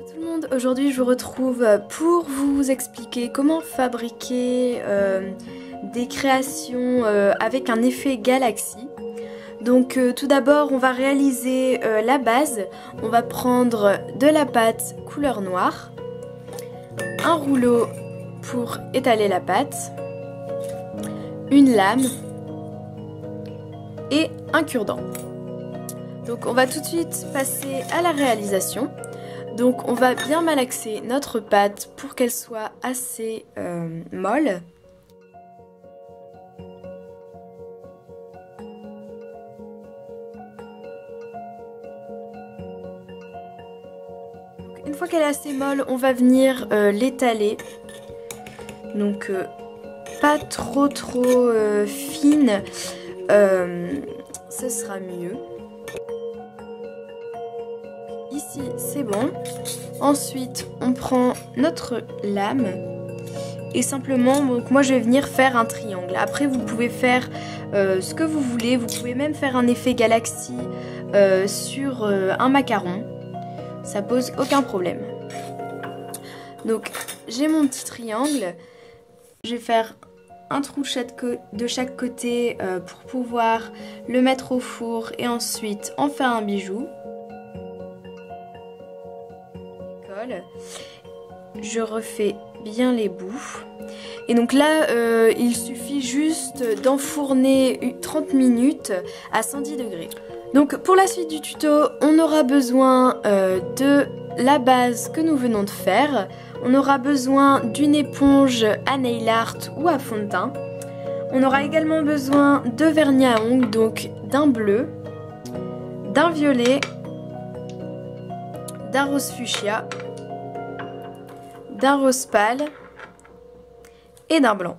Tout le monde, aujourd'hui je vous retrouve pour vous expliquer comment fabriquer des créations avec un effet galaxie. Donc tout d'abord on va réaliser la base. On va prendre de la pâte couleur noire, un rouleau pour étaler la pâte, une lame et un cure-dent. Donc on va tout de suite passer à la réalisation. Donc on va bien malaxer notre pâte pour qu'elle soit assez molle. Donc, une fois qu'elle est assez molle, on va venir l'étaler. Donc pas trop fine, ce sera mieux. Ici c'est bon. Ensuite on prend notre lame et simplement, donc moi je vais venir faire un triangle. Après vous pouvez faire ce que vous voulez, vous pouvez même faire un effet galaxie sur un macaron, ça pose aucun problème. Donc j'ai mon petit triangle, je vais faire un trou de chaque côté pour pouvoir le mettre au four et ensuite en faire un bijou. Je refais bien les bouts et donc là il suffit juste d'enfourner 30 minutes à 110 degrés. Donc pour la suite du tuto on aura besoin de la base que nous venons de faire, on aura besoin d'une éponge à nail art ou à fond de teint, on aura également besoin de vernis à ongles, donc d'un bleu, d'un violet, d'un rose fuchsia, d'un rose pâle et d'un blanc.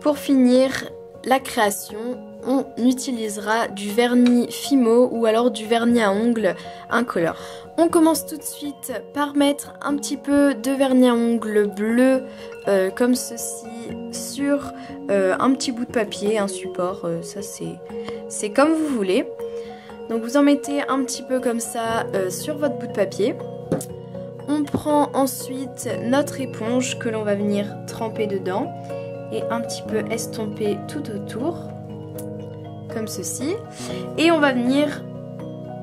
Pour finir la création, on utilisera du vernis Fimo ou alors du vernis à ongles incolore. On commence tout de suite par mettre un petit peu de vernis à ongles bleu comme ceci sur un petit bout de papier, un support, ça c'est comme vous voulez. Donc vous en mettez un petit peu comme ça sur votre bout de papier. On prend ensuite notre éponge que l'on va venir tremper dedans et un petit peu estomper tout autour, comme ceci. Et on va venir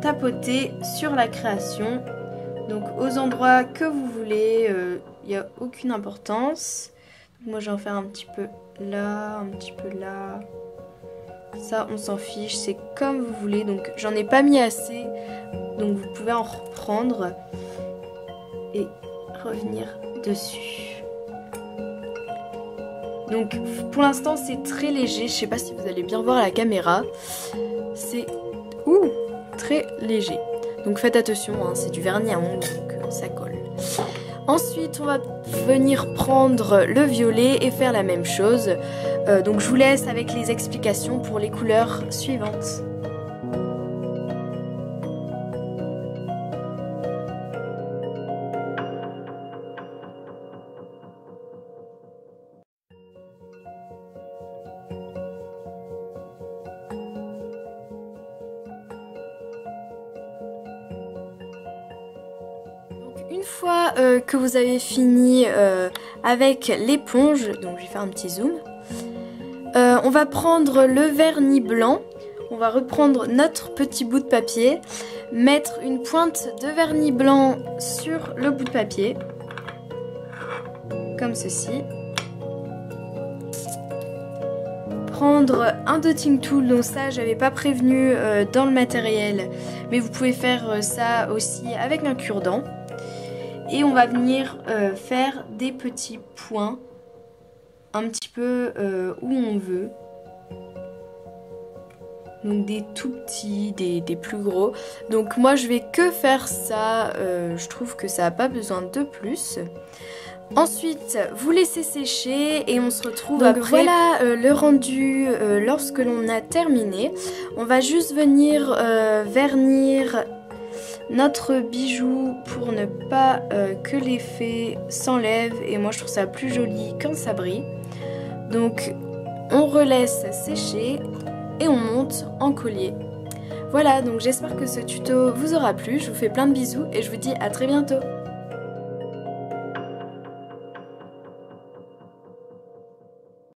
tapoter sur la création, donc aux endroits que vous voulez, il n'y a aucune importance. Donc moi je vais en faire un petit peu là, un petit peu là. Ça on s'en fiche, c'est comme vous voulez, donc j'en ai pas mis assez, donc vous pouvez en reprendre et revenir dessus. Donc pour l'instant c'est très léger, je sais pas si vous allez bien voir à la caméra, c'est très léger. Donc faites attention, hein, c'est du vernis à ongles donc ça colle. Ensuite on va venir prendre le violet et faire la même chose. Donc je vous laisse avec les explications pour les couleurs suivantes. Une fois que vous avez fini avec l'éponge, donc je vais faire un petit zoom, on va prendre le vernis blanc, on va reprendre notre petit bout de papier, mettre une pointe de vernis blanc sur le bout de papier, comme ceci. Prendre un dotting tool, donc ça j'avais pas prévenu dans le matériel, mais vous pouvez faire ça aussi avec un cure-dent. Et on va venir faire des petits points un petit peu où on veut. Donc des tout petits, des plus gros. Donc moi je vais que faire ça, je trouve que ça n'a pas besoin de plus. Ensuite vous laissez sécher et on se retrouve donc après. Voilà le rendu lorsque l'on a terminé. On va juste venir vernir notre bijou pour ne pas que l'effet s'enlève, et moi je trouve ça plus joli quand ça brille. Donc on relaisse sécher et on monte en collier. Voilà, donc j'espère que ce tuto vous aura plu, je vous fais plein de bisous et je vous dis à très bientôt.